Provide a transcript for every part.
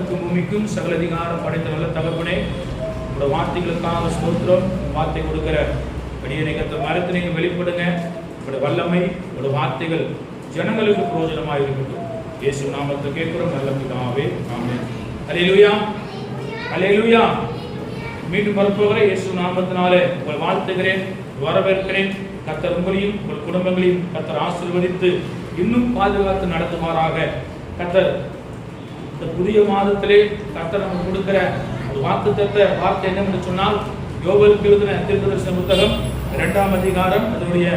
வானத்துக்கும் பூமிக்கும் சகல அதிகாரம் படைத்த நல்ல தகப்பனே, உங்களோட வார்த்தைகளுக்காக ஸ்தோத்திரம். வார்த்தை கொடுக்கிற அடியேனை கர்த்தர் மரத்தை நீங்கள் வெளிப்படுங்க. உங்களோட வல்லமை, உங்களோட வார்த்தைகள் ஜனங்களுக்கு பிரயோஜனமாக இருக்கட்டும். இயேசு நாமத்தை கேட்கிறோம் நல்ல பிதாவே, ஆமென். அல்லேலூயா, அல்லேலூயா. மீண்டும் வரப்போகிற இயேசு நாமத்தினாலே உங்கள் வாழ்த்துகிறேன், வரவேற்கிறேன். கர்த்தர் உங்களையும் உங்கள் குடும்பங்களையும் கர்த்தர் ஆசீர்வதித்து இன்னும் பாதுகாத்து நடத்துமாறாக. கர்த்தர் இந்த புதிய மாதத்திலே கர்த்தர் நமக்கு கொடுக்கிற ஒரு வாக்குத்தத்த வார்த்தை என்னவென்று சொன்னால், யோவேலுக்கு எழுதின தீர்க்கதரிசன புத்தகம் 2ஆம் அதிகாரம் அதனுடைய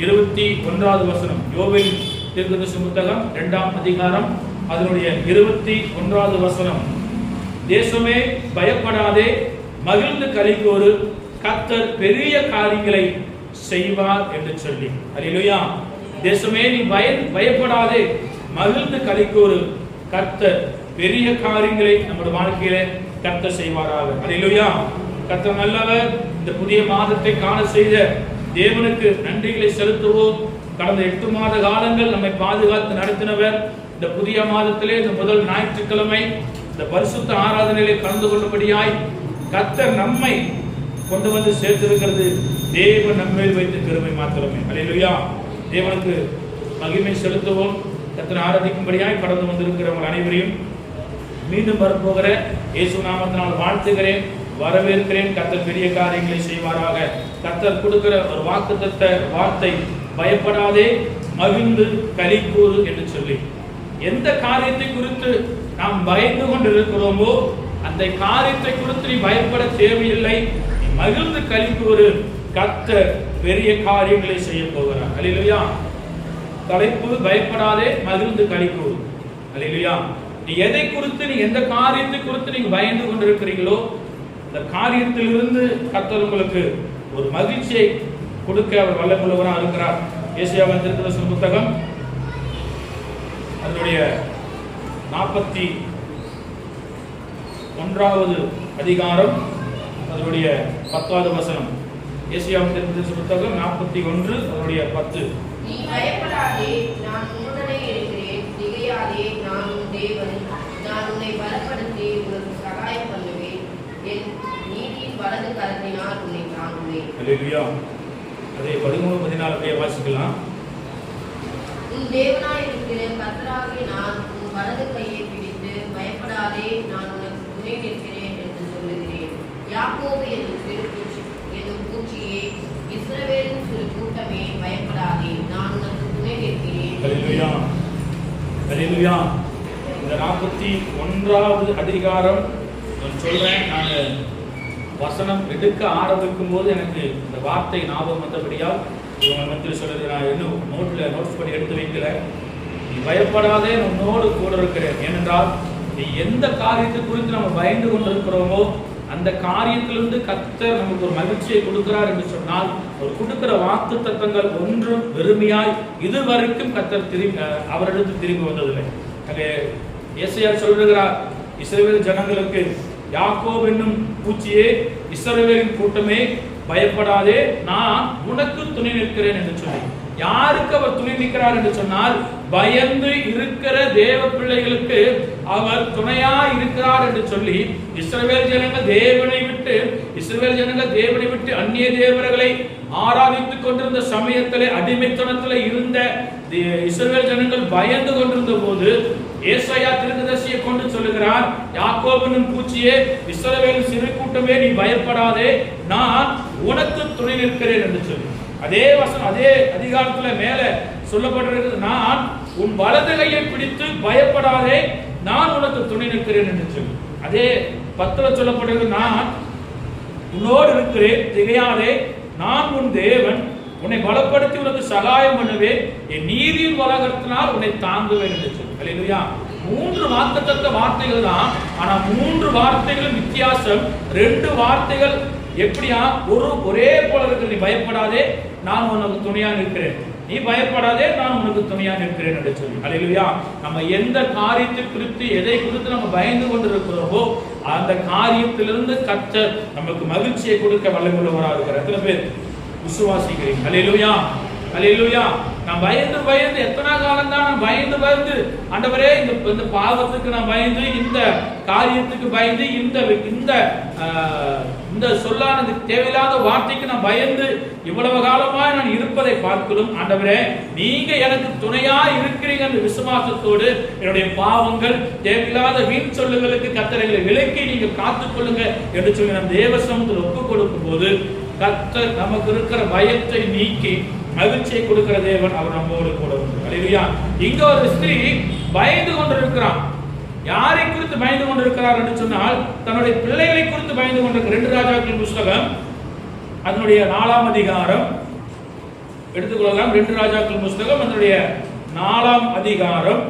21வது வசனம். யோவேல் தீர்க்கதரிசன புத்தகம் 2ஆம் அதிகாரம் அதனுடைய 21வது வசனம். தேசமே பயப்படாதே, மகிழ்ந்து களிகூரு, கர்த்தர் பெரிய காரியங்களை செய்வார் என்று சொல்லி. அல்லேலூயா. தேசமே நீ பயப்படாதே, மகிழ்ந்து களிகூரு, கர்த்தர் பெரிய காரியங்களை நம்முடைய வாழ்க்கையில கர்த்தர் செய்வாராக. அல்லேலூயா. கர்த்தர் நல்லவர். இந்த புதிய மாதத்தை காண செய்த தேவனுக்கு நன்றிகளை செலுத்துவோம். கடந்த 8 மாத காலங்கள் நம்மை பாதுகாத்து நடத்தினவர். இந்த புதிய மாதத்திலே இந்த முதல் ஞாயிற்றுக்கிழமை இந்த பரிசுத்த ஆராதனையிலே கலந்து கொள்ளும்படியாய் கர்த்தர் நம்மை கொண்டு வந்து சேர்த்திருக்கிறது தேவன் நம்மேல் வைத்த கிருபை மாத்திரமே. அல்லேலூயா. தேவனுக்கு மகிமை செலுத்துவோம். கர்த்தரை ஆராதிக்கும்படியாய் கடந்து வந்திருக்கிறவங்க அனைவரையும் மீண்டும் வரப்போகிற இயேசு நாமத்தினால் வாழ்த்துகிறேன், வரவேற்கிறேன். கர்த்தர் பெரிய காரியங்களை செய்வாராக. கர்த்தர் கொடுக்கிற ஒரு வாக்குத்தத்த வார்த்தை, பயப்படாதே, மகிழ்ந்து களிகூரு என்று சொல்லி. எந்த காரியத்தை குறித்து நாம் பயந்து கொண்டு இருக்கிறோமோ அந்த காரியத்தை குறித்து நீ பயப்பட தேவையில்லை. நீ மகிழ்ந்து களிகூரு, கர்த்தர் பெரிய காரியங்களை செய்ய போகிறார். அல்லேலூயா. தலைப்பு பயப்படாதே, மகிழ்ந்து களிகூரு. அல்லேலூயா. நீ எதை குறித்து, நீ எந்த காரியத்தை குறித்து நீங்க பயந்து கொண்டிருக்கிறீங்களோ அந்த காரியத்திலிருந்து கர்த்தர் உங்களுக்கு ஒரு மகிழ்ச்சியை கொடுக்க அவர் வல்லமுள்ளவராக இருக்கிறார். ஏசாயா தீர்க்கதரிசன புத்தகம் அதனுடைய 41வது அதிகாரம் அதனுடைய 10வது வசனம். ஏசாயா தீர்க்கதரிசன புத்தகம் 41 அதனுடைய 10. நீ பயப்படாதே, நான் உன்னுடனே இருக்கிறேன். திகையாதே, நான் உன் தேவன். நான் உன்னை பலப்படுத்தி உனக்கு சகாயம் பண்ணுவேன். என் நீதியின் வலது கரத்தினால் உன்னை தாங்குவேன். அல்லேலூயா. அதே 13-14 வாசிக்கலாம். உன் தேவனாய் இருக்கிற கர்த்தராகிய நான் உன் வலது கையை பிடித்து பயப்படாதே, நான் உனக்கு துணை நிற்கிறேன் என்று சொல்லுகிறேன். யாக்கோபு என்னும் சிறு பூச்சியே, இஸ்ரவேலின் சிறு கூட்டமே, பயப்படாதே, நான் உனக்கு துணை நிற்கிறேன். அல்லேலூயா, அல்லேலூயா. இந்த 41வது அதிகாரம் நான் சொல்றேன். நான் வசனம் எடுக்க ஆரம்பிக்கும் போது எனக்கு இந்த வார்த்தை ஞாபகம் வந்தபடியால் இவங்க மத்தியில் சொல்றது நான் இன்னும் நோட்ஸ் பண்ணி எடுத்து வைக்கல. நீ பயப்படாதே, உன்னோடு கூட இருக்கிறேன். ஏனென்றால் நீ எந்த காரியத்தை குறித்து நம்ம பயந்து கொண்டிருக்கிறோமோ அந்த காரியத்திலிருந்து கர்த்தர் நமக்கு ஒரு மகிழ்ச்சியை கொடுக்கிறார் என்று சொன்னால், ஒரு கொடுக்கிற வாக்கு தத்தங்கள் ஒன்றும் வெறுமையாய் இதுவரைக்கும் கர்த்தர் அவரிடத்து திரும்பி வந்ததில்லை. ஏசாயா சொல்லுகிறார், இஸ்ரவேல் ஜனங்களுக்கு, யாக்கோபு என்னும் பூச்சியே, இஸ்ரவேலின் கூட்டமே, பயப்படாதே, நான் உனக்கு துணை நிற்கிறேன் என்று சொல்லி. யாருக்கு அவர் துணை நிற்கிறார் என்று சொன்னால், பயந்து இருக்கிற தேவ பிள்ளைகளுக்கு அவர் துணையா இருக்கிறார் என்று சொல்லி. இஸ்ரவேல் ஜனங்கள் தேவனை விட்டு அந்நிய தேவர்களை ஆராதித்துக் கொண்டிருந்த சமயத்திலே, அடிமைத்தனத்திலே இருந்த இஸ்ரவேல் ஜனங்கள் பயந்து கொண்டிருந்த போது ஏசாயா தீர்க்கதரிசியை கொண்டு சொல்லுகிறார், யாக்கோபின் பூச்சியே, இஸ்ரவேலின் சிறு கூட்டமே, நீ பயப்படாதே, நான் உனக்கு துணை நிற்கிறேன் என்று சொல்லி. அதே வசனம் அதே அதிகாரத்துல மேல சொல்லப்பட்டிருக்கிறது, நான் உன் வலது கையை பிடித்து பயப்படாதே, நான் உனக்கு துணை நிற்கிறேன் என்று சொல்லி. அதே 10ல சொல்லப்பட்டிருக்கிறது, நான் உன்னோடு இருக்கிறேன், திகையாதே, நான் உன் தேவன், உன்னை பலப்படுத்தி உனக்கு சகாயம் பண்ணுவேன், என் நீதியின் வலகரத்தினால் உன்னை தாங்குவேன் என்று சொல்லி. அல்லேலூயா. 3 வாக்குத்தத்த வார்த்தைகள் தான். ஆனா 3 வார்த்தைகளும் வித்தியாசம். 2 வார்த்தைகள் எப்படியா ஒரே போல இருக்கு. நீ பயப்படாதே, நான் உனக்கு துணையா நிற்கிறேன். நீ பயப்படாதே, நான் உனக்கு துணையா நிற்கிறேன் என்று சொல்லி. அல்லேலூயா. நம்ம எந்த காரியத்தை குறித்து, எதை குறித்து நம்ம பயந்து கொண்டிருக்கிறோமோ அந்த காரியத்திலிருந்து கர்த்தர் நமக்கு மகிழ்ச்சியை கொடுக்க வல்லமையுள்ளவராக இருக்கிறார். எத்தனை பேர் விசுவாசிக்கிறீங்க? அல்லேலூயா. அல்லேலூயா. நான் பயந்து பயந்து எத்தனை காலம் தான் நான் பயந்து பயந்து ஆண்டவரே இந்த பாவத்துக்கு நான் பயந்து, இந்த காரியத்துக்கு பயந்து, இந்த சொல்லானது தேவையில்லாத வார்த்தைக்கு நான் பயந்து இவ்வளவு காலமா நான் இருப்பதை பார்க்கணும். ஆண்டவரே, நீங்க எனக்கு துணையா இருக்கிறீங்க என்ற விசுவாசத்தோடு என்னுடைய பாவங்கள், தேவையில்லாத வீண் சொல்லுகளுக்கு கர்த்தரை விலக்கி நீங்க காத்துக் கொள்ளுங்க என்று சொல்லி நம் தேவ சமூகத்தில் ஒப்புக் கொடுக்கும் போது கர்த்தர் நமக்கு இருக்கிற பயத்தை நீக்கி மகிழ்ச்சியை கொடுக்கிற தேவன் அவர் நம்மோடு கூட உண்டு. அல்லேலூயா. இங்க ஒரு ஸ்திரீ பயந்து கொண்டிருக்கிறான். யாரை குறித்து பயந்து கொண்டிருக்கிறார் என்று சொன்னால், தன்னுடைய பிள்ளைகளை குறித்து பயந்து கொண்டிருக்கிறார். 2 ராஜாக்களின் புஸ்தகம் அதனுடைய 4ஆம் அதிகாரம் எடுத்துக்கொள்ளலாம். 2 ராஜாக்களின் புஸ்தகம் அதனுடைய 4ஆம் அதிகாரம்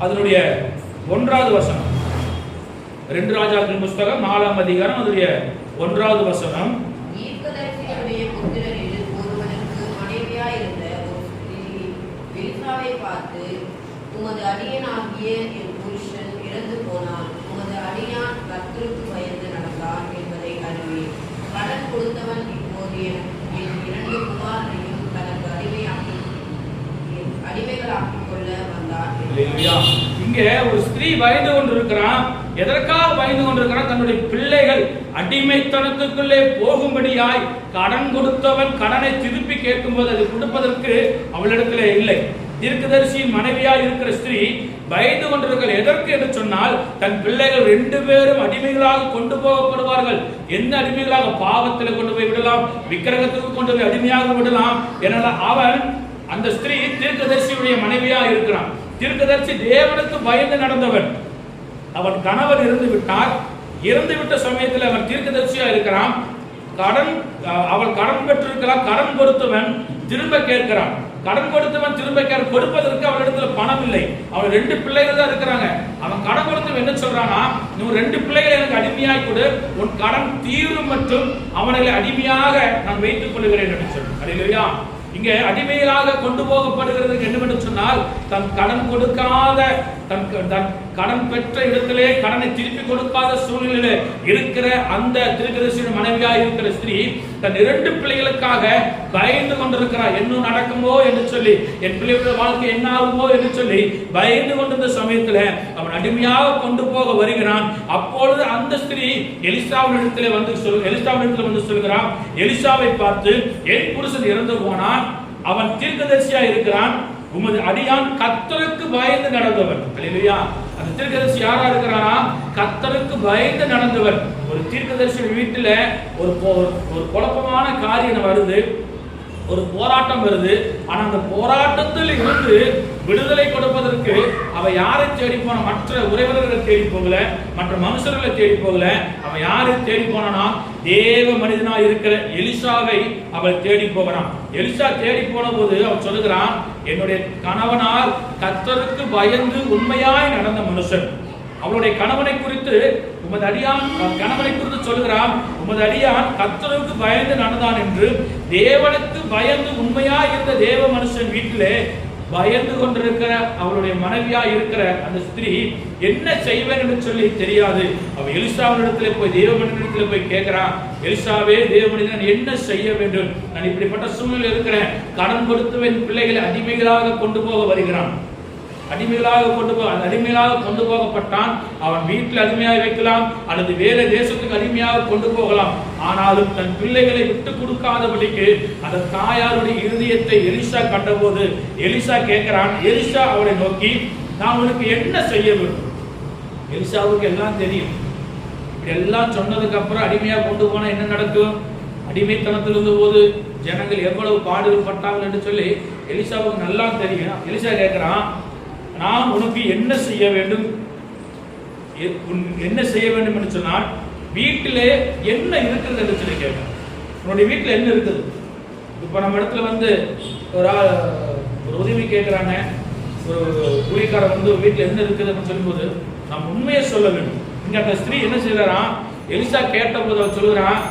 அதனுடைய 1வது வசனம். 2 ராஜாக்களின் புஸ்தகம் 4ஆம் அதிகாரம் அதனுடைய 1வது வசனம். தீர்க்கதரிசிகளுடைய புத்திரரில் ஒருவனுக்கு மனைவியாயிருந்த ஒரு ஸ்திரீ எலிசாவை பார்த்து, உமது அடியனாகிய என் புருஷன் இறந்து போனான், உமது அடியான் கர்த்தருக்கு பயந்து நடந்தான் என்பதை அறிவேன். கடன் கொடுத்தவன் இப்போது என் 2 குமாரரையும் தனக்கு அடிமைகளாக்கிக் கொள்ள வந்தான். இங்கே ஒரு ஸ்திரீ பயந்து கொண்டிருக்கிறான். எதற்காக பயந்து கொண்டிருக்கிறான்? தன்னுடைய பிள்ளைகள் அடிமைத்தனத்துக்குள்ளே போகும்படியாய் கடன் கொடுத்தவன் கடனை திருப்பி கேட்கும்போது அது கொடுப்பதற்கு அவளிடத்திலே இல்லை. தீர்க்கதரிசியின் மனைவியாய் இருக்கிற ஸ்திரீ பயந்து கொண்டிருக்கிற எதற்கு என்று சொன்னால், தன் பிள்ளைகள் 2 பேரும் அடிமைகளாக கொண்டு போகப்படுவார்கள். என்ன அடிமைகளாக? பாவத்தில் கொண்டு போய் விடலாம், விக்கிரகத்துக்கு கொண்டு போய் அடிமையாக விடலாம். என அவன், அந்த ஸ்திரீ தீர்க்கதரிசியுடைய மனைவியா இருக்கிறான். தீர்க்கதரிசி தேவனுக்கு பயந்து நடந்தவன். அவன் கணவன் இறந்து விட்டார். இறந்து விட்ட சமயத்தில் அவன் தீர்க்கதரிசியா இருக்கிறான். அவள் கடன் பெற்றிருக்கிறான். கடன் கொடுத்தவன் திரும்ப கேட்கிறான். கடன் கொடுத்தவன் திரும்ப கொடுப்பதற்கு அவளிடத்துல பணம் இல்லை. அவன் 2 பிள்ளைகள் தான் இருக்கிறாங்க. அவன் கடன் கொடுத்தவன் என்ன சொல்றானா, நீ 2 பிள்ளைகளை எனக்கு அடிமையாய் கொடு, உன் கடன் தீரும் மற்றும் அவனை அடிமையாக நான் வைத்துக் கொள்கிறேன் என்று சொல்றான். அல்லேலூயா. இங்கே அடிமைகளாக கொண்டு போகப்படுகிறதுக்கு என்னவென்று சொன்னால், தன் கடன் கொடுக்காத, தன் கடன் பெற்ற இடத்திலே கடனை திருப்பி கொடுக்காத சூழ்நிலையில இருக்கிற அந்த தீர்க்கதரிசியின் மனைவியாக இருக்கிற ஸ்திரீ தன் 2 பிள்ளைகளுக்காக பயந்து கொண்டிருக்கிறார். என்ன நடக்குமோ என்று சொல்லி, என் பிள்ளைகளுடைய வாழ்க்கை என்ன ஆகுமோ என்று சொல்லி பயந்து கொண்டிருந்த சமயத்தில் அவன் அடிமையாக கொண்டு போக வருகிறான். அப்பொழுது அந்த ஸ்திரீ எலிசாவினிடத்தில் வந்து சொல்கிறான். எலிசாவை பார்த்து, என் புருஷன் இறந்து போனான், அவன் தீர்க்கதரிசியா இருக்கிறான், உமது அடியான் கர்த்தருக்கு பயந்து நடந்தவன். அல்லேலூயா. அந்த தீர்க்கதரிசி யாரா இருக்கிறானா? கர்த்தருக்கு பயந்து நடந்தவர். ஒரு தீர்க்கதரிசி வீட்டில் ஒரு குழப்பமான காரியம் வருது, ஒரு போராட்டம் வருது. ஆனா அந்த போராட்டத்தில் இருந்து விடுதலை கொடுப்பதற்கு அவ யாரை தேடி போன? மற்ற உறவினர்களை தேடி போகல, மற்ற மனுஷர்களை தேடி போகல. அவ யாரை தேடி போனா? தேவ மனிதனா இருக்கிற எலிசாவை அவள் தேடி போகிறான். எலிசா தேடி போன போது அவன் சொல்லுகிறான், என்னுடைய கணவனால் கர்த்தருக்கு பயந்து உண்மையாய் நடந்த மனுஷன். அவளுடைய கணவனை குறித்து கணவனை குறித்து சொல்லுகிறான், உமது அடியான் கர்த்தருக்கு பயந்து நடந்தான் என்று. தேவனுக்கு பயந்து உண்மையா இருந்த தேவ மனுஷன் வீட்டிலே பயந்து கொண்டிருக்கிற அவளுடைய மனைவியா இருக்கிற அந்த ஸ்திரீ என்ன செய்வேன் என்று சொல்லி தெரியாது. அவள் எலிசாவினிடத்திலே போய், தேவ மனிதனிடத்திலே போய் கேட்கிறான், எலிசாவே, தேவ மனிதன் என்ன செய்ய வேண்டும்? நான் இப்படிப்பட்ட சூழ்நிலை இருக்கிறேன். கடன் கொடுத்தவன் பிள்ளைகளை அடிமைகளாக கொண்டு போக வருகிறான். அடிமைகளாக கொண்டு போகப்பட்டான். அவன் வீட்டில் அடிமையாக வைக்கலாம் அல்லது வேற தேசத்துக்கு அடிமையாக கொண்டு போகலாம். ஆனாலும் தன் பிள்ளைகளை விட்டு கொடுக்காதபடிக்கு அந்த தாயாருடைய இருதயத்தை எலிசா கண்டபோது எலிசா கேட்கிறான். எலிசா அவரை நோக்கி, நான் உனக்கு என்ன செய்ய வேண்டும்? எலிசாவுக்கு எல்லாம் தெரியும். இப்படி எல்லாம் சொன்னதுக்கு அப்புறம் அடிமையாக கொண்டு போனா என்ன நடக்கும்? அடிமைத்தனத்தில் இருந்த போது ஜனங்கள் எவ்வளவு பாடுகள் பட்டாங்க என்று சொல்லி எலிசாவுக்கு நல்லா தெரியும். எலிசா கேட்கிறான், நான் உனக்கு என்ன செய்ய வேண்டும்? என்ன செய்ய வேண்டும் என்று சொன்னால், வீட்டிலே என்ன இருக்கிறது என்று சொல்லி கேட்கிறேன். உன்னுடைய வீட்டில் என்ன இருக்குது? இப்போ நம்ம இடத்துல வந்து ஒரு உதவி கேட்குறாங்க, ஒரு கூலிக்காரன் வந்து வீட்டில் என்ன இருக்குது அப்படின்னு சொல்லும்போது நாம் உண்மையை சொல்ல வேண்டும். இங்கே அந்த ஸ்திரீ என்ன செய்யறான்? எலிசா கேட்ட போது அவர் சொல்லுகிறான்,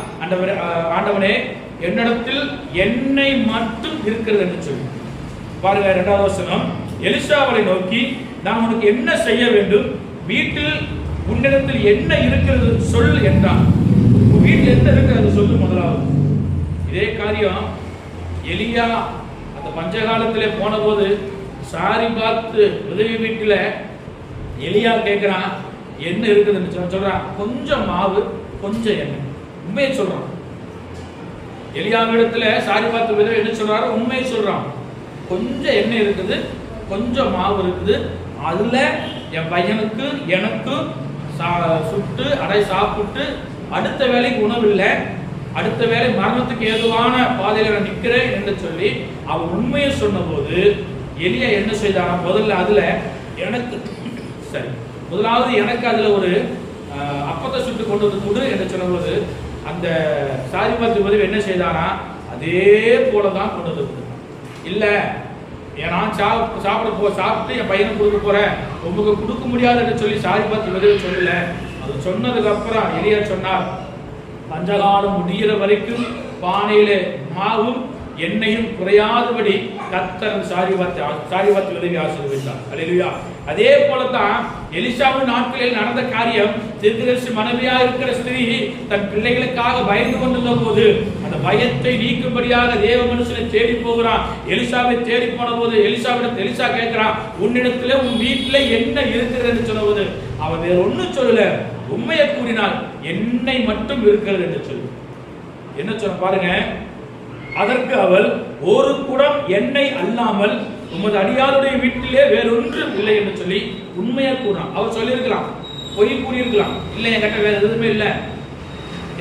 ஆண்டவனே, என்னிடத்தில் எண்ணெய் மட்டும் இருக்கிறது என்று சொல்லி. பாருங்க 2வது வசனம். எலிசா அவரை நோக்கி, நான் உனக்கு என்ன செய்ய வேண்டும்? வீட்டில் உன்னிடத்தில் என்ன இருக்கிறது சொல் என்றான். வீட்டில் என்ன இருக்கிறது சொல்லு முதலாவது. இதே காரியம் எலியா அந்த பஞ்சகாலத்திலே போன போது சாரிபாத் உதவி வீட்டுல எலியா கேட்கிறான், என்ன இருக்குதுன்னு சொல்றான், கொஞ்சம் மாவு கொஞ்சம் எண்ணெய். உண்மையை சொல்றான். எலியாவிடத்துல சாரிபாத் உதவி என்ன சொல்றாரு, உண்மையை சொல்றான். கொஞ்சம் எண்ணெய் இருக்குது, கொஞ்சம் மாவு இருக்குது, அதுல என் பையனுக்கு எனக்கு சுட்டு அடை சாப்பிட்டு அடுத்த வேலைக்கு உணவு இல்லை, அடுத்த வேலை மரணத்துக்கு ஏதுவான பாதையில நான் நிற்கிறேன் என்று சொல்லி அவன் உண்மையை சொன்ன போது எலியா என்ன செய்தாரா, முதல்ல அதுல எனக்கு சரி முதலாவது எனக்கு அதுல ஒரு அப்பத்தை சுட்டு கொண்டு வந்து கொடு என்று சொன்ன போது அந்த சாரிபாத் உதவி என்ன செய்தாரா, அதே போலதான் கொண்டு வந்து. இல்ல நான் சாப்பிட்டு என் பையனுக்கு கொடுக்க போறேன், உங்களுக்கு கொடுக்க முடியாது என்று சொல்லி சாரிபாத் உதவி சொல்லல. அது சொன்னதுக்கு அப்புறம் எலியா சொன்னார், பஞ்சகாலம் முடிகிற வரைக்கும் பானையில மாவும் எண்ணெயும் குறையாதபடி கர்த்தர் சாரிபாத் உதவி ஆசீர்வதித்தார். அல்லேலூயா. அதே போலதான் எலிசாவின் நாட்களில் நடந்த காரியம், தீர்க்கதரிசி மனைவியா இருக்கிற ஸ்திரீ தன் பிள்ளைகளுக்காக பயந்து கொண்டிருந்த போது அந்த பயத்தை நீக்கும்படியாக தேவ மனுஷனை தேடி போகிறான். எலிசாவை தேடி போன போது எலிசா கேட்கிறான், உன்னிடத்துல உன் வீட்டுல என்ன இருக்கிறது என்று சொன்ன போது அவன் வேற ஒன்னும் சொல்லல, உண்மையை கூறினால் எண்ணெய் மட்டும் இருக்கிறது என்று சொல்லு. என்ன சொன்ன பாருங்க, அதற்கு அவள், ஒரு குடம் எண்ணெய் அல்லாமல் உமது அடியாருடைய வீட்டிலே வேறொன்றும் இல்லை என்று சொல்லி உண்மையா கூறான். அவர் சொல்லியிருக்கலாம், பொய் கூறியிருக்கலாம், இல்லை என்கிட்ட வேற எதுவுமே இல்லை,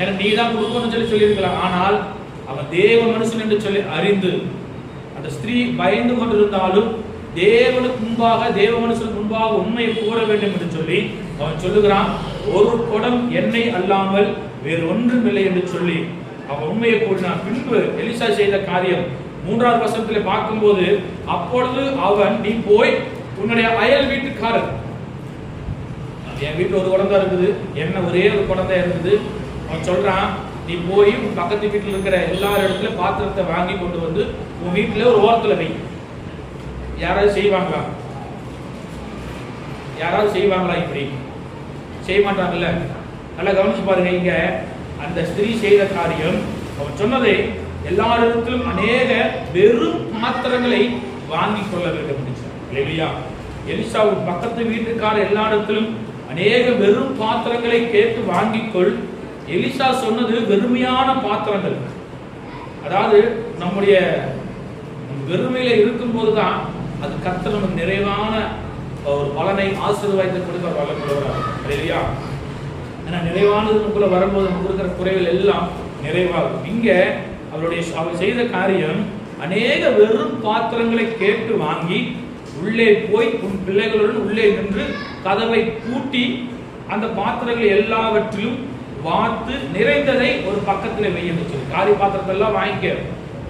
எனக்கு நீ தான் கொடுக்கணும்னு சொல்லியிருக்கலாம். ஆனால் அவன் தேவ மனுஷன் என்று சொல்லி அறிந்து அந்த ஸ்திரீ பயந்து கொண்டிருந்தாலும் தேவனுக்கு முன்பாக தேவ மனுஷனுக்கு முன்பாக உண்மையை கூற வேண்டும் என்று சொல்லி அவன் சொல்லுகிறான், ஒரு குடம் எண்ணெய் அல்லாமல் வேறு ஒன்றும் இல்லை என்று சொல்லி அவன் உண்மையை கூறினான். பின்பு எலிசா செய்த காரியம் 3வது வசனத்திலே பார்க்கும்போது, அப்பொழுது அவன், நீ போய் உன்னுடைய அயல் வீட்டுக்காரர், என் வீட்டுல ஒரு குழந்தை இருக்குது, என்ன ஒரே ஒரு குழந்தை இருக்குது, அவன் சொல்றான், நீ போய் உன் பக்கத்து வீட்டில் இருக்கிற எல்லார் இடத்துல பாத்திரத்தை வாங்கி கொண்டு வந்து உன் வீட்டுல ஒரு ஓரத்துல வை. யாராவது செய்வாங்களா? யாராவது செய்வாங்களா? இப்படி செய்ய மாட்டாங்கல்ல. நல்லா கவனிச்சு பாருங்க. இங்க அந்த ஸ்திரீ செய்த காரியம், அவன் சொன்னதை எல்லாரிடத்திலும் அநேக வெறும் பாத்திரங்களை வாங்கி கொள்ள வேண்டும். இல்லையா? எலிசாவின் பக்கத்து வீட்டுக்கார எல்லா இடத்திலும் அநேக வெறும் பாத்திரங்களை கேட்டு வாங்கிக்கொள். எலிசா சொன்னது வெறுமையான பாத்திரங்கள். அதாவது நம்முடைய வெறுமையில இருக்கும் போதுதான் அது கர்த்தர் நமக்கு நிறைவான ஒரு பலனை ஆசீர்வாதத்தை கொடுக்க வல்லமையுள்ளவராக. இல்லையா? ஏன்னா நிறைவானது நமக்குள்ள வரும்போது நமக்கு இருக்கிற குறைகள் எல்லாம் நிறைவாகும். இங்க அவர் செய்த காரியம், அநேக வெறும் பாத்திரங்களை கேட்டு வாங்கி உள்ளே போய் உன் பிள்ளைகளுடன் உள்ளே நின்று கதவை பூட்டி அந்த பாத்திரங்கள் எல்லாவற்றிலும் வார்த்து நிறைந்ததை ஒரு பக்கத்துல வைன்னு சொல்லி, காரி பாத்திரத்தெல்லாம் வாங்கிக்க,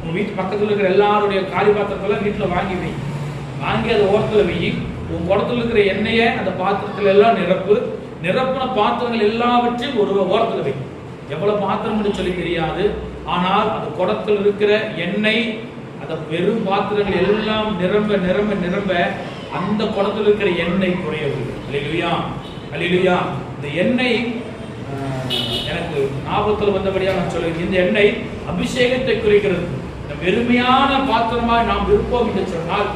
உன் வீட்டு பக்கத்துல இருக்கிற எல்லாருடைய காரி பாத்திரத்தெல்லாம் வீட்டுல வாங்கி வை, வாங்கி அதை ஓரத்துல வை, உன் குடத்துல இருக்கிற எண்ணெயை அந்த பாத்திரத்துல எல்லாம் நிரப்பின பாத்திரங்கள் எல்லாவற்றையும் ஒரு ஓரத்துல வை. எவ்வளவு பாத்திரம் சொல்லி தெரியாது, ஆனால் அந்த குடத்தில் இருக்கிற எண்ணெய், அந்த பெரும் பாத்திரங்கள் எல்லாம் நிரம்ப நிரம்ப நிரம்ப அந்த குடத்தில் இருக்கிற எண்ணெய் குறையது. அல்லேலூயா, அல்லேலூயா. இந்த எண்ணெய் எனக்கு ஞாபகத்தில் வந்தபடியா நான் சொல்லுவேன், இந்த எண்ணெய் அபிஷேகத்தை குறிக்கிறது. வெறுமையான பாத்திரமாக நாம் இருப்போம் என்று சொன்னால்,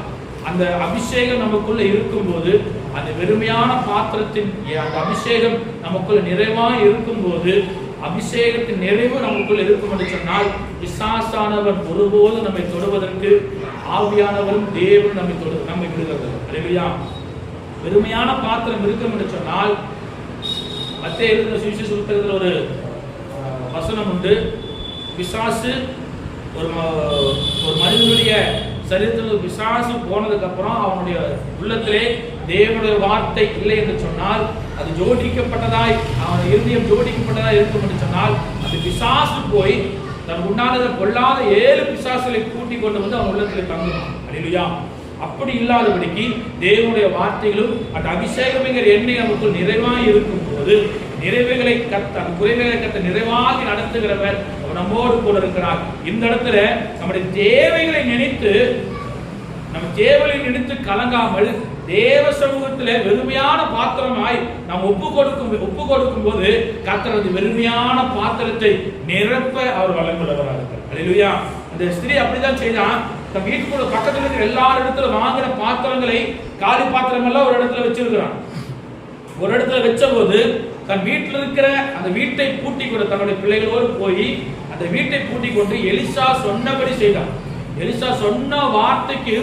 அந்த அபிஷேகம் நமக்குள்ள இருக்கும்போது, அந்த வெறுமையான பாத்திரத்தின் அந்த அபிஷேகம் நமக்குள்ள நிறைவாக இருக்கும்போது, அபிஷேகத்தின் நிறைவு நமக்குள்ள இருக்கும் என்று சொன்னால், பிசாசானவன் ஒருபோது நம்மை தொடுவதற்கு ஆவியானவரும் தேவன் நம்மை விடுகிறது. அல்லேலூயா. வெறுமையான பாத்திரம் இருக்கும் என்று சொன்னால், மத்தேயு எழுதின சுவிசேஷ புத்தகத்தில் ஒரு வசனம் உண்டு. பிசாசு ஒரு மனிதனுடைய சரீரத்தில் பிசாசு போனதுக்கு அப்புறம் அவனுடைய உள்ளத்திலே தேவனுடைய வார்த்தை இல்லை என்று சொன்னால், அது ஜோடிக்கப்பட்டதாய், அவன் இருதயம் ஜோடிக்கப்பட்டதாய் இருக்கும் என்று சொன்னால், அந்த பிசாசு போய் தன் உண்டானதை கொள்ளாத 7 பிசாசுகளை கூட்டி கொண்டு வந்து அவன் உள்ளத்தில் தங்கணும். அல்லேலூயா. அப்படி இல்லாதபடிக்கு தேவனுடைய வார்த்தைகளும் அந்த அபிஷேகம்ங்கிற எண்ணெய் நமக்குள் நிறைவாக இருக்கும் போது, நிறைவுகளை குறைவுகளை கத்த நிறைவாகி நடத்துகிறவர் நம்மோடு கூட இருக்கிறார். இந்த இடத்துல நம்முடைய தேவைகளை நினைத்து கலங்காமல் தேவ சமூகத்திலே வெறுமையான பாத்திரமாய் நாம் ஒப்பு கொடுக்கும் போது கர்த்தர் வெறுமையான பாத்திரத்தை நிரப்ப அவர் வல்லமையுள்ளவராக இருக்கிறார். அல்லேலூயா. அந்த அந்த ஸ்திரீ அப்படிதான் செய்தான். தன் வீட்டுக்குள்ள பக்கத்துல இருக்கிற எல்லா இடத்துல வாங்கின பாத்திரங்களை, காலி பாத்திரம் எல்லாம் ஒரு இடத்துல வச்சிருக்கிறான். ஒரு இடத்துல வச்ச போது தன் வீட்டில் இருக்கிற அந்த வீட்டை பூட்டி கொண்டு, தன்னுடைய பிள்ளைகளோடு போய் அந்த வீட்டை பூட்டி கொண்டு எலிசா சொன்னபடி செய்தான். எலிசா சொன்ன வார்த்தைக்கு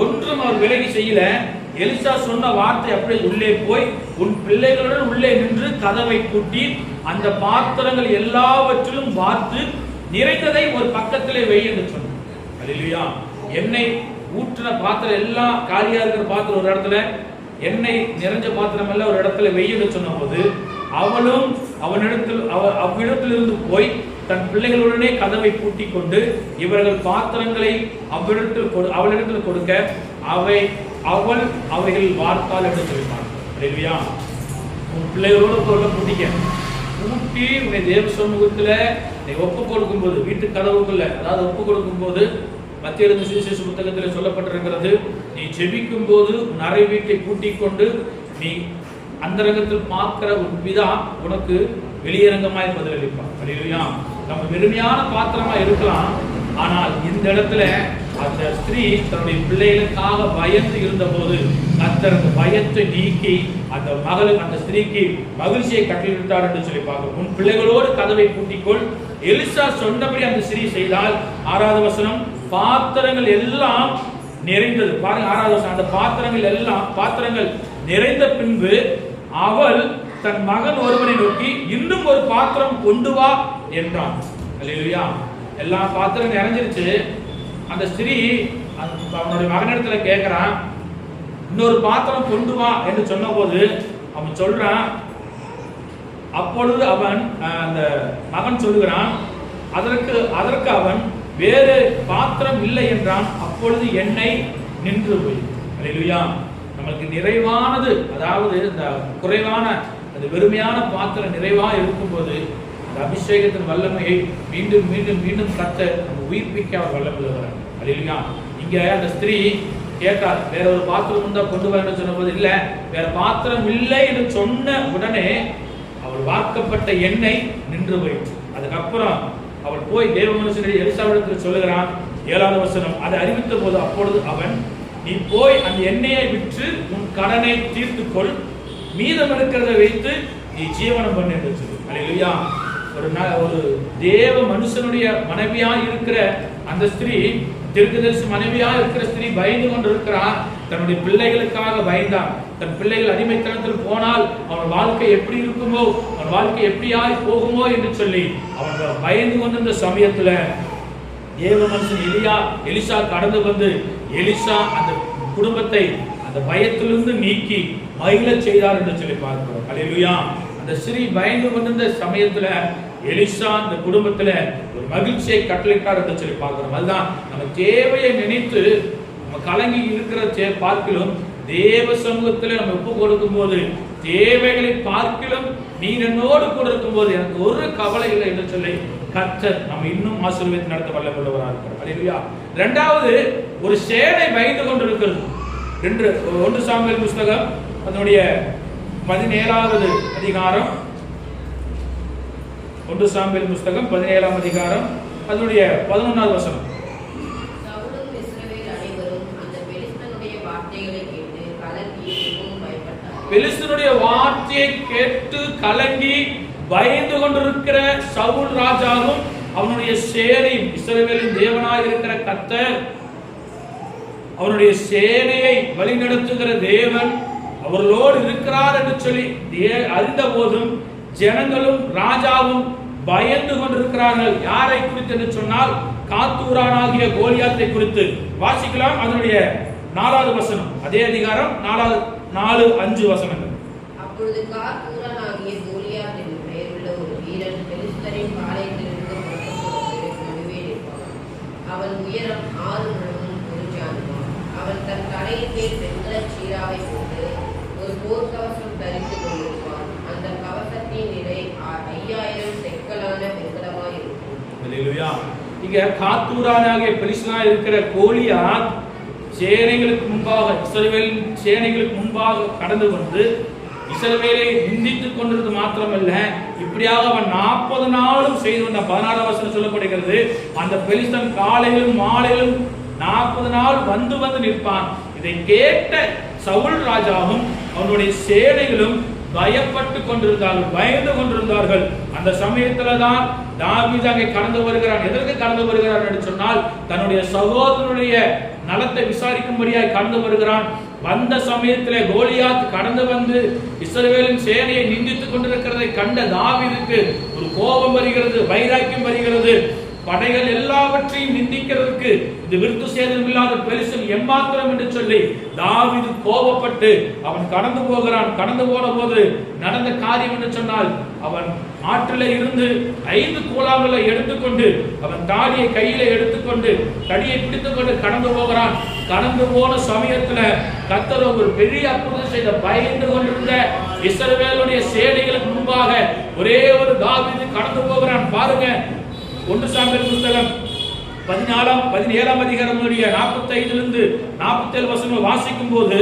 ஒன்றும் அவர் விலகி செய்யல. எலிசா சொன்ன வார்த்தை அப்படியே உள்ளே போய், உன் பிள்ளைகளுடன் உள்ளே நின்று கதவை பூட்டி அந்த பாத்திரங்கள் எல்லாவற்றிலும் பார்த்து நிறைந்ததை ஒரு பக்கத்திலே வை என்று சொன்னார். அல்லேலூயா. எண்ணெய் ஊற்றின பாத்திரம் எல்லாம் காலியா இருக்கிற பாத்திரம் ஒரு இடத்துல, எண்ணெய் நிறைஞ்ச பாத்திரம் எல்லாம் ஒரு இடத்துல வை என்று சொன்ன போது அவளும் அவ்விடத்திலிருந்து போய் தன் பிள்ளைகளுடனே கதவை பூட்டி கொண்டு இவர்கள் பாத்திரங்களை அவளிடத்தில் கொடுக்க அவள் அவைகள் வார்த்தாள் என்று சொல்லினார். அல்லேலூயா. உன் பிள்ளைகளோடு பூட்டிக்க, பூட்டி உன்னை தேவ சமூகத்துல நீ ஒப்பு கொடுக்கும் போது, வீட்டு கதவுக்குள்ள, அதாவது ஒப்பு கொடுக்கும் போது மத்திய சுவிசேஷ புத்தகத்தில் சொல்லப்பட்டிருக்கிறது, நீ ஜெபிக்கும் போது உன் அறை வீட்டை பூட்டிக் கொண்டு நீ அந்தரங்கத்தில் பார்க்கிற உன் பிதா உனக்கு வெளியரங்கமாய் பதிலளிப்பார். அல்லேலூயா. நம்ம வெறுமையான பாத்திரமா இருக்கலாம், ஆனால் இந்த இடத்துல அந்த ஸ்திரீ தன்னுடைய பிள்ளைகளுக்காக பயந்து இருந்த போது கர்த்தர் அந்த பயத்தை நீக்கி அந்த ஸ்திரீக்கு மகிழ்ச்சியை கட்டளையிட்டார் என்று சொல்லி பார்க்கிறோம். உன் பிள்ளைகளோடு கதவை பூட்டிக்கொள். எலிசா சொன்னபடி அந்த ஸ்திரீ செய்தால், 6வது வசனம், பாத்திரங்கள் எல்லாம் நிறைந்தது. பாருங்க 6வது வசனம், அந்த பாத்திரங்கள் நிறைந்த பின்பு அவள் தன் மகன் ஒருவனை நோக்கி, இன்னும் ஒரு பாத்திரம் கொண்டு வா என்றான். அல்லேலூயா. எல்லா பாத்திரம் நிறைஞ்சிருச்சு. அந்த ஸ்திரீ அவனுடைய மகனிடத்துல கேட்கிறான், இன்னொரு பாத்திரம் கொண்டு வா என்று சொன்ன போது அவன் சொல்றான். அப்பொழுது அவன் அந்த மகன் சொல்லுகிறான், அதற்கு அவன் வேறு பாத்திரம் இல்லை என்றான். அப்பொழுது எண்ணெய் நின்று போய். அல்லேலூயா. நமக்கு நிறைவானது, அதாவது இந்த குறைவான அந்த வெறுமையான பாத்திரம் நிறைவா இருக்கும்போது அந்த அபிஷேகத்தின் வல்லமையை மீண்டும் மீண்டும் மீண்டும் கத்த நம்ம உயிர்ப்பிக்க அவர் வல்லமுள்ளவர். அல்லேலூயா. இங்க அந்த ஸ்திரீ கேட்டார், வேற ஒரு பாத்திரம் இருந்தா கொண்டு வர சொன்ன போது, இல்ல வேற பாத்திரம் இல்லை என்று சொன்ன உடனே அவள் வார்க்கப்பட்ட எண்ணெய் நின்று போயிடுச்சு. அதுக்கப்புறம் அவள் போய் தேவ மனுஷனுடைய எலிசாவிடத்தில் சொல்லுகிறான். 7வது வசனம், அதை அறிவித்த போது அப்பொழுது அவன், நீ போய் அந்த எண்ணெயை விற்று உன் கடனை தீர்த்துக்கொள், மீதம் இருக்கிறதை வைத்து நீ ஜீவனம் பண்ணு என்று சொல்லு. அல்லேலூயா. ஒரு தேவ மனுஷனுடைய மனைவியா இருக்கிற அந்த ஸ்திரீ, தீர்க்கதரிசி மனைவியா இருக்கிற ஸ்திரீ பயந்து கொண்டு இருக்கிறார். தன்னுடைய பிள்ளைகளுக்காக பயந்தார். தன் பிள்ளைகள் அடிமைத்தனத்தில் போனால் அவன் வாழ்க்கை எப்படி இருக்குமோ, அவன் வாழ்க்கை எப்படியாய் போகுமோ என்று சொல்லி அவன் பயந்து கொண்டிருந்த சமயத்துல தேவ மனுஷன் எலிசா கடந்து வந்து எலிசா அந்த குடும்பத்தை அந்த பயத்திலிருந்து நீக்கி மகிழச் செய்தார் என்று சொல்லி பார்க்கிறோம். அல்லேலூயா. அந்த ஸ்திரீ பயந்து கொண்டிருந்த சமயத்துல எலிசா அந்த குடும்பத்துல ஒரு மகிழ்ச்சியை கட்டளையிட்டார் என்று சொல்லி பார்க்கிறோம். அதுதான் நம்ம தேவையை நினைத்து நம்ம கலங்கி இருக்கிற பார்க்கிலும் தேவ சமூகத்துல நம்ம ஒப்பு கொடுக்கும் போது, தேவைகளை பார்க்கிலும் நீ என்னோடு கூட இருக்கும் போது எனக்கு ஒரு கவலை இல்லை என்று சொல்லி கர்த்தர் நம்ம இன்னும் ஆசீர்வதித்து நடத்த வல்லவராக இருக்கிறார். அல்லேலூயா. 2வது, ஒரு சேனை பயந்து கொண்டிருக்கிறது. 1 சாமுவேல் புத்தகம் அதனுடைய 17வது அதிகாரம், 1 சாமுவேல் புத்தகம் 17ஆம் அதிகாரம் அதனுடைய 11வது வசனம். சவுலும் இஸ்ரவேல் அனைவரும் அந்த பெலிஸ்தனுடைய வார்த்தைகளை கேட்டு கலங்கி மிகவும் பயப்பட்டார்கள். பெலிஸ்தனுடைய வார்த்தையை கேட்டு கலங்கி பயந்து கொண்டிருக்கிற சவுல் ராஜாவும் அவனுடைய சேனையும், இஸ்ரவேலின் தேவனாய் இருக்கிற கர்த்தர் அவருடைய சேனையை வழிநடத்துகிற தேவன் அவர்களோடு இருக்கிறார் என்று சொல்லி அறிந்த போதும் ஜனங்களும் ராஜாவும் பயந்து கொண்டிருக்கிறார்கள். யாரை குறித்து என்று சொன்னால், காத்தூரானாகிய கோலியாத்தை குறித்து. வாசிக்கலாம் அதனுடைய 4வது வசனம், அதே அதிகாரம் 4-5 வசனங்கள். அப்பொழுது காத்தூரானாகிய கோலியாத் என்று பெயருள்ள ஒரு வீரன் பெலிஸ்தரின் பாளையத்திலிருந்து நடுவே நிற்பான். அவன் உயரம் 6 முழமும் 1 ஜானுமாம். அவன் தன் தலையின் மேல் வெண்கலச் சீராவை போட்டு ஒரு போர்க்கவசம் தரித்துக் கொண்டிருப்பான். அந்த கவசத்தின் நிறை 5000 செக்கலான வெண்கலமாய் இருக்கும். அல்லேலூயா. இங்க காத்தூரானாகிய பெலிஸ்தனா இருக்கிற கோலியாத் சேனைகளுக்கு முன்பாக, இஸ்ரவேலின் சேனைகளுக்கு முன்பாக கடந்து வந்து இஸ்ரவேலை நிந்தித்துக் கொண்டிருந்தது மாத்திரமல்ல, இப்படியாக அவன் 40 நாளும் செய்து வந்த 16 வசனம் சொல்லப்படுகிறது. அந்த பெலிஸ்தன் காலையிலும் மாலையிலும் 40 நாள் வந்து வந்து நிற்பான். இதை கேட்ட சவுல் ராஜாவும் அவனுடைய சேனைகளும் பயப்பட்டு கொண்டிருந்தார்கள், பயந்து கொண்டிருந்தார்கள். அந்த சமயத்துல தான் தாவீது அங்கே கடந்து வருகிறான். எதற்கு கடந்து வருகிறான் என்று சொன்னால், தன்னுடைய சகோதரனுடைய நலத்தை விசாரிக்கும்படியாய் கடந்து வருகிறான். வந்த சமயத்திலே கோலியாத் கடந்து வந்து இஸ்ரவேலின் சேனையை நிந்தித்துக் கொண்டிருக்கிறதை கண்ட தாவீதுக்கு ஒரு கோபம் வருகிறது, வைராக்கியம் வருகிறது. படைகள் எல்லாவற்றையும் நிந்திக்கிறதுக்கு இது விருத்து சேதம் இல்லாத பெலிஸ்தன் எம்மாத்திரம் என்று சொல்லி தாவீது கோபப்பட்டு அவன் கடந்து போகிறான். கடந்து போன போது நடந்த காரியம் என்று சொன்னால், அவன் ஆற்றிலே இருந்து 5 கூழாங்கலை எடுத்துக்கொண்டு அவன் தாடியை கையில எடுத்துக்கொண்டு தடியை பிடித்துக்கொண்டு கடந்து போகிறான். கடந்து போன சமயத்துல கர்த்தர் ஒரு பெரிய அற்புதம் செய்த. பயந்து கொண்டிருந்த இஸ்ரவேலுடைய சேனைகளுக்கு முன்பாக ஒரே ஒரு தாவீது கடந்து போகிறான். பாருங்க, 1 சாமுவேல் புத்தகம் 17ஆம் அதிகாரம் 45 47 வசனம் வாசிக்கும் போது,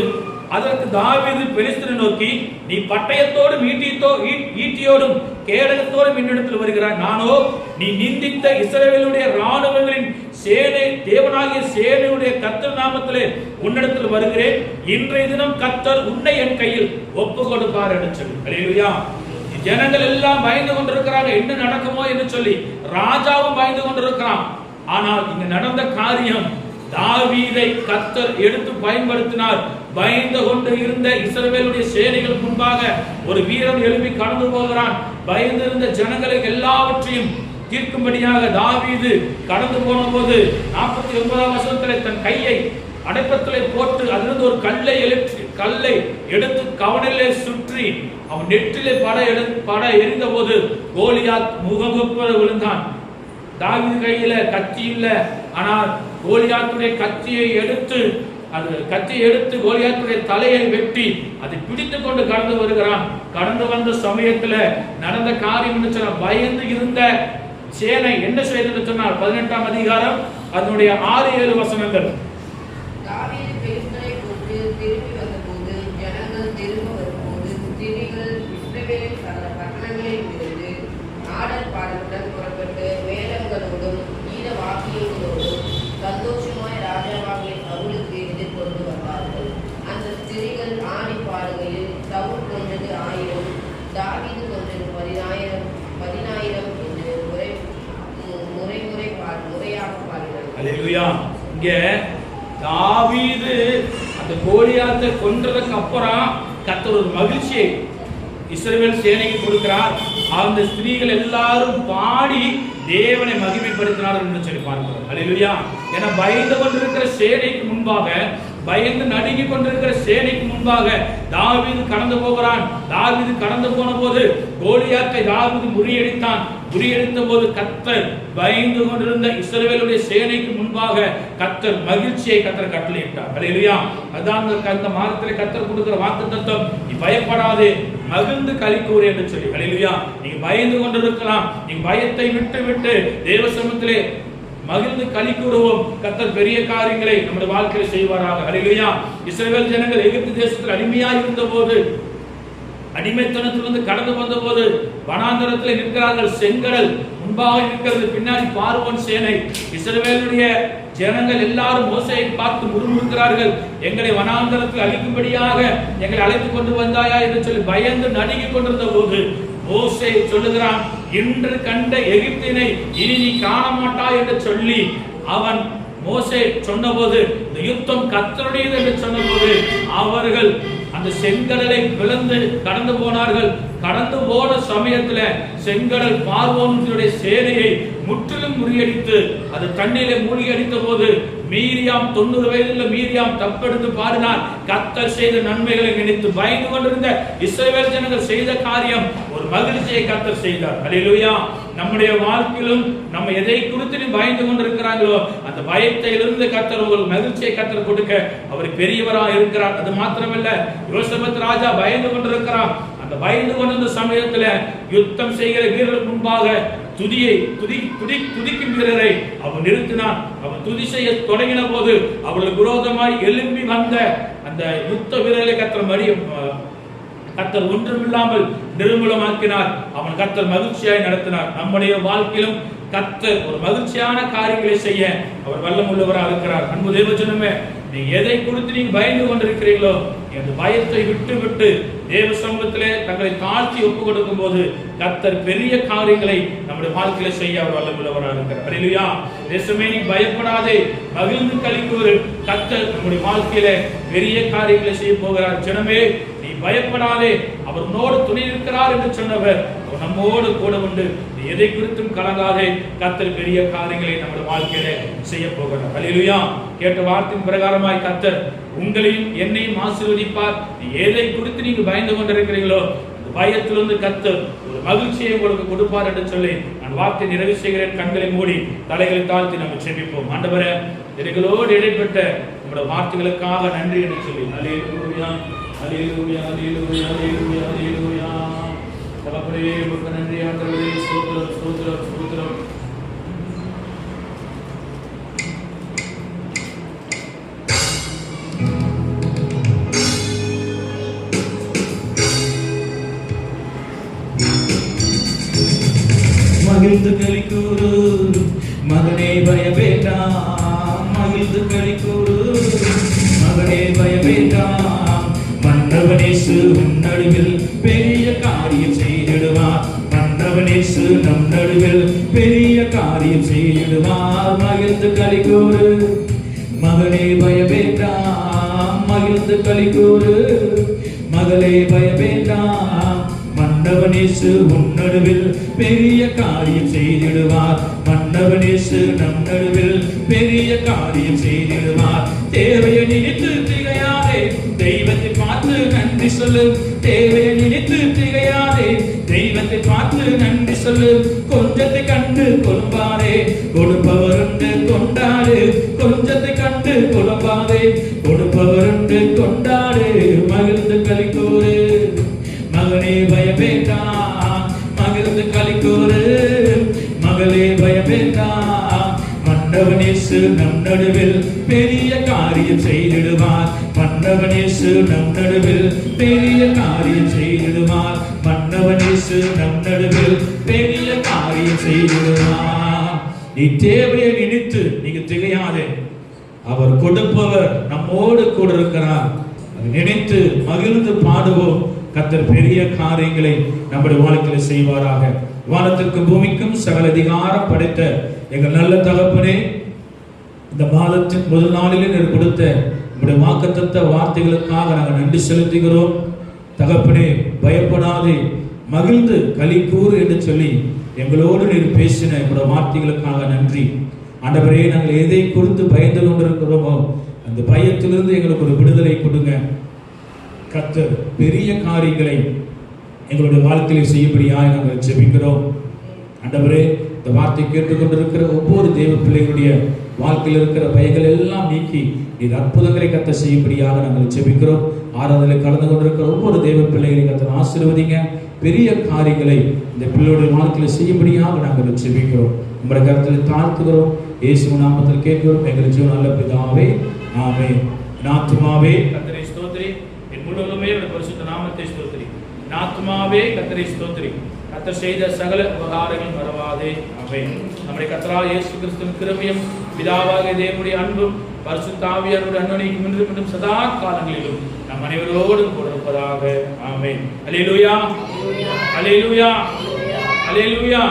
அதற்கு தாவீது பெலிஸ்தரை நோக்கி, நீ பட்டயத்தோடும் ஈட்டியோடும் கேடகத்தோடும் என்னிடத்தில் வருகிறாய். நானோ நீ நிந்தித்த இஸ்ரவேலுடைய ராணுவங்களின் சேனை தேவனாகிய சேனையுடைய கர்த்தர் நாமத்திலே உன்னிடத்தில் வருகிறேன். இன்றைய தினம் கர்த்தர் உன்னை என் கையில் ஒப்பு கொடுப்பார் என்று சொல்லி. அல்லேலூயா. ஜனங்கள் எல்லாம் பயந்து கொண்டிருக்கிறாங்க, என்ன நடக்குமோ என்று சொல்லி. ராஜாவும் பயந்து கொண்டிருக்கிறான். ஆனால் இங்க நடந்த காரியம், தாவீதை கர்த்தர் எடுத்து பயன்படுத்தினார். பயந்து கொண்டு இருந்த இஸ்ரவேலுடைய சேனைகளுக்கு முன்பாக ஒரு வீரன் எழுப்பி கடந்து போகிறான். பயந்திருந்த ஜனங்களுக்கு எல்லாவற்றையும் தீர்க்கும்படியாக தாவீது கடந்து போன போது 49ஆம் வசனத்திலே தன் கையை அடைப்பத்திலே போட்டு அதிலிருந்து ஒரு கல்லை எடுத்து கவனிலே சுற்றி அவன் நெற்றிலே பட எறிந்த போது கோலியாத் முகங்குப்புற விழுந்தான். தாவீது கையில கத்தி இல்ல, ஆனால் கோலியாத்துடைய கத்தியை எடுத்து கோலியாத்துடைய தலையை வெட்டி அதை பிடித்துக் கொண்டு கடந்து வருகிறான். கடந்து வந்த சமயத்துல நடந்த காரியம் என்று சொன்னால், பயந்து இருந்த சேனை என்ன செய்தது சொன்னால், 18ஆம் அதிகாரம் அதனுடைய 6-7 வசனங்கள். தாவீது பெலிஸ்தரை கொன்று திரும்பி வந்தபோது, ஜனங்கள் திரும்ப வரும்போது, ஸ்திரீகள் இஸ்ரவேலின் சகல பட்டணங்களில் இருந்து ஆடல் பாடலுடன் புறப்பட்டு மேளங்களோடும் கீத வாக்கியங்களோடும் சந்தோஷமாய் ராஜாவாகிய சவுலுக்கு எதிர்கொண்டு வந்தார்கள். அந்த ஸ்திரீகள் ஆடி பாடுகையில், சவுல் கொன்றது 1000, தாவீது கொன்றது 10,000 என்று முறையாக பாடினார்கள். அல்லேலூயா. இங்க தாவீது அந்த கோலியாத்தை கொன்றதுக்கு அப்புறம் கர்த்தர் ஒரு மகிழ்ச்சியை இஸ்ரவேல் சேனைக்கு கொடுக்கிறார். அந்த ஸ்திரீகள் எல்லாரும் பாடி தேவனை மகிமைப்படுத்தினார்கள் என்று சொல்லி பார்க்கிறோம். அல்லேலூயா. என பயந்து கொண்டிருக்கிற சேனைக்கு முன்பாக, பயந்து நடுங்கி கொண்டிருக்கிற சேனைக்கு முன்பாக தாவீது கடந்து போகிறான். தாவீது கடந்து போன போது கோலியாத்தை தாவீது முறியடித்தான். முறியடித்த போது கர்த்தர் பயந்து கொண்டிருந்த இஸ்ரவேலுடைய சேனைக்கு முன்பாக கர்த்தர் மகிழ்ச்சியை கட்டளையிட்டார். அல்லேலூயா. அதான் அந்த மாதத்திலே கர்த்தர் கொடுக்கிற வாக்குத்தத்தம், நீ பயப்படாதே, மகிழ்ந்து களி கூறு என்று சொல்லி. அல்லேலூயா. நீங்க பயந்து கொண்டிருக்கலாம், நீங்க பயத்தை விட்டு தேவ சமூகத்திலே மகிழ்ந்து களி கூறுவோம். கர்த்தர் பெரிய காரியங்களை நம்முடைய வாழ்க்கையில் செய்வாராக. அல்லேலூயா. இஸ்ரவேல் ஜனங்கள் எகிப்து தேசத்தில் அடிமையாய் இருந்த போது, அடிமைத்தனத்திலிருந்து கடந்து வந்த போது வனாந்தரத்தில் நிற்கிறார்கள். செங்கடல் முன்பாக இருக்கிறது, பின்னாடி பார்வோன் சேனை. இஸ்ரவேலுடைய ஜனங்கள் எல்லாரும் மோசேயை பார்த்து முறுமுறுக்கிறார்கள். எங்களை வனாந்தரத்தில் அழிக்கும்படியாக எங்களை அழைத்துக் கொண்டு வந்தாயா என்று சொல்லி பயந்து நடுங்கிக் கொண்டிருந்த போது மோசே சொல்லுகிறான், இன்று கண்ட எகிப்தினை இனி நீ காண மாட்டாய் என்று சொல்லி அவன் மோசே சொன்னபோது, இந்த யுத்தம் கர்த்தருடையது என்று சொன்னபோது அவர்கள் அந்த செங்கடலை பிளந்து கடந்து போனார்கள். கடந்து போன சமயத்துல செங்கடல் பார்வோனுடைய சேனையை முற்றிலும் முறியடித்து அது தண்ணீரை மூழ்கடித்த போது மீரியாம் 90 வயதுள்ள மீரியாம் தப்பெடுத்து பாடினார். கர்த்தர் செய்த நன்மைகளை நினைத்து பயந்து கொண்டிருந்த இஸ்ரவேல் ஜனங்கள் செய்த காரியம், ஒரு மகிழ்ச்சியை கர்த்தர் செய்தார். அல்லேலூயா. நம்முடைய வாழ்க்கையிலும் நம்ம எதை குறித்து பயந்து கொண்டிருக்கிறாங்களோ அந்த பயத்திலிருந்து கர்த்தர் உங்களுக்கு மகிழ்ச்சியை கர்த்தர் கொடுக்க அவர் பெரியவராக இருக்கிறார். அது மாத்திரமல்ல, யோசேப்பு ராஜா பயந்து கொண்டிருக்கிறான். அந்த பயந்து கொண்டிருந்த சமயத்துல யுத்தம் செய்கிற வீரர்களுக்கு முன்பாக துதிக்கும் வீரரை அவன் நிறுத்தினான். அவன் துதி செய்ய தொடங்கின போது அவர்களுக்கு விரோதமாய் எழும்பி வந்த அந்த யுத்த வீரர்களை கர்த்தர் கர்த்தர் ஒன்றுமில்லாமல் நிர்மூலமாக்கினார். அவன் கர்த்தர் மகிழ்ச்சியாய் நடத்தினார். நம்முடைய வாழ்க்கையிலும் கர்த்தர் ஒரு மகிழ்ச்சியான காரியங்களை செய்ய அவர் வல்லம் உள்ளவராக இருக்கிறார். அன்பு தேவஜனமே, நீ எதை குறித்து நீங்க பயந்து கொண்டிருக்கிறீர்களோ அந்த பயத்தை விட்டு தேவ சமூகத்திலே தங்களை தாழ்த்தி ஒப்பு கொடுக்கும் போது கர்த்தர் பெரிய காரியங்களை நம்முடைய வாழ்க்கையில செய்ய அவர் வல்லம் உள்ளவராக இருக்கிறார். அல்லேலூயா. தேசமே, நீ பயப்படாதே, மகிழ்ந்து களிக்கூறு. கர்த்தர் நம்முடைய வாழ்க்கையில பெரிய காரியங்களை செய்ய போகிறார். ஜனமே, நீ பயப்படாதே, அவர் உன்னோடு துணை இருக்கிறார் என்று சொன்னவர் நம்மோடு கூட உண்டு. நீ எதை குறித்தும் கலங்காதே, கர்த்தர் பெரிய காரியங்களை நம்முடைய வாழ்க்கையில செய்ய போகிறார். அல்லேலூயா. கேட்ட வார்த்தையின் பிரகாரமாய் கர்த்தர் உங்களையும் என்னையும் ஆசீர்வதிப்பார். நீ எதை குறித்து நீங்க பயந்து கொண்டிருக்கிறீர்களோ அந்த பயத்திலிருந்து கர்த்தர் ஒரு மகிழ்ச்சியை உங்களுக்கு கொடுப்பார் என்று சொல்லி நான் வார்த்தை நிறைவு செய்கிறேன். கண்களை மூடி தலைகளை தாழ்த்தி நம்ம செபிப்போம். ஆண்டவரே, எங்களோடு இடைப்பட்ட நம்முடைய வார்த்தைகளுக்காக நன்றி என்று சொல்லி அல்லேலூயா, அல்லேலூயா, அல்லேலூயா, அல்லேலூயா, அல்லேலூயா. தகப்பனே, உமக்கு நன்றி ஆண்டவரே. ஸ்தோத்திரம், ஸ்தோத்திரம், ஸ்தோத்திரம். மகிழ்ந்து களிக்கூறு மகனே, பயவேண்டாம். மகிழ்ந்து களிக்கூறு மகனே, பயவேண்டாம். மன்னவனேசு உன் நடுவில் பெரிய காரியம் செய்திடுவார். மன்னவனேசு நம் நடுவில் பெரிய காரியம் செய்திடுவார். மகிழ்ந்து களிக்கூறு மகனே, பயவேண்டாம். மகிழ்ந்து களிக்கூறு மகளே, பயவேண்டாம். மன்னவனேசு உன் நடுவில் பெரிய காரியம் செய்திடுவார். மன்னவனேசு நம் நடுவில் பெரிய காரியம் செய்திடுவார். தேவையை நினைத்து திகையாதே, தெய்வத்தை பார்த்து நன்றி சொல்லு. தேவையை நினைத்து திகையாதே, தெய்வத்தை பார்த்து நன்றி சொல்லு. கொஞ்சத்தை கண்டு கொள்பாதே, கொடுப்பவர் என்று கொண்டாடு. கொஞ்சத்தை கண்டு கொள்பாதே, கொடுப்பவர் என்று கொண்டாடு. மகிழ்ந்து களிக்கூறு மகனே, பயவேண்டாம். மகிழ்ந்து களிக்கூறு மகளே, பயவேண்டாம். மன்னவனேசு நம் நடுவில் பெரிய காரியம் செய்திடுவார். மன்னவனேசு நம் நடுவில் பெரிய காரியம் செய்திடுவார். மன்னவனேசு நம் நடுவில் பெரிய காரியம் செய்திடுவார். நீ தேவையை நினைத்து நீங்க திகையாதே, அவர் கொடுப்பவர் நம்மோடு கூட இருக்கிறார். அதை நினைத்து மகிழ்ந்து பாடுவோம். கர்த்தர் பெரிய காரியங்களை நம்முடைய வாழ்க்கையில் செய்வாராக. வானத்திற்கும் பூமிக்கும் சகல அதிகாரம் படைத்த எங்கள் நல்ல தகப்பனே, இந்த மாதத்தின் முதல் நாளிலே நீர் கொடுத்த நம்முடைய வாக்குத்தத்த வார்த்தைகளுக்காக நாங்கள் நன்றி செலுத்துகிறோம். தகப்பனே, பயப்படாதே, மகிழ்ந்து களிக்கூறு என்று சொல்லி எங்களோடு நீர் பேசின எங்களுடைய வார்த்தைகளுக்காக நன்றி. ஆண்டவரே, நாங்கள் எதை குறித்து பயந்து கொண்டிருக்கிறோமோ அந்த பயத்திலிருந்து எங்களுக்கு ஒரு விடுதலை கொடுங்க. கர்த்தர் பெரிய காரியங்களை எங்களுடைய வாழ்க்கையில் செய்யும்படியாக நாங்கள் ஜெபிக்கிறோம். ஆண்டவரே, இந்த வார்த்தை கேட்டுக்கொண்டிருக்கிற ஒவ்வொரு தேவ பிள்ளைகளுடைய வாழ்க்கையில் இருக்கிற பயங்கள் எல்லாம் நீக்கி இது அற்புதங்களை கர்த்தர் செய்யும்படியாக நாங்கள் ஜெபிக்கிறோம். ஆராதனை கலந்து கொண்டிருக்கிற ஒவ்வொரு தேவ பிள்ளைகளையும் கர்த்தர் ஆசீர்வதிங்க. பெரிய காரியங்களை இந்த பிள்ளைகளுடைய வாழ்க்கையில் செய்யும்படியாக நாங்கள் ஜெபிக்கிறோம். உங்களுடைய கருத்தில் தாழ்த்துகிறோம். இயேசு நாமத்தில் கேட்கிறோம் எங்கள் ஜீவன் நல்ல பிதாவே, ஆமென். ஆத்துமாவே கர்த்தரை ஸ்தோத்திரி, என் முழுவதுமே பரிசுத்த நாமத்தை ஸ்தோத்திரி. ஆத்துமாவே கர்த்தரை ஸ்தோத்திரி, கர்த்தர் செய்த சகல உபகாரங்கள் மறவாதே. ஆமென். நம்முடைய கர்த்தராகிய இயேசு கிறிஸ்துவின் கிருபையும் பிதாவாகிய தேவனுடைய அன்பும் பரிசுத்த ஆவியானவருடைய அன்பினையும் இன்றும் மீண்டும் சதா காலங்களிலும் நம் அனைவரோடும் கூட இருப்பதாக. ஆமென். அல்லேலூயா, அல்லேலூயா, அல்லேலூயா.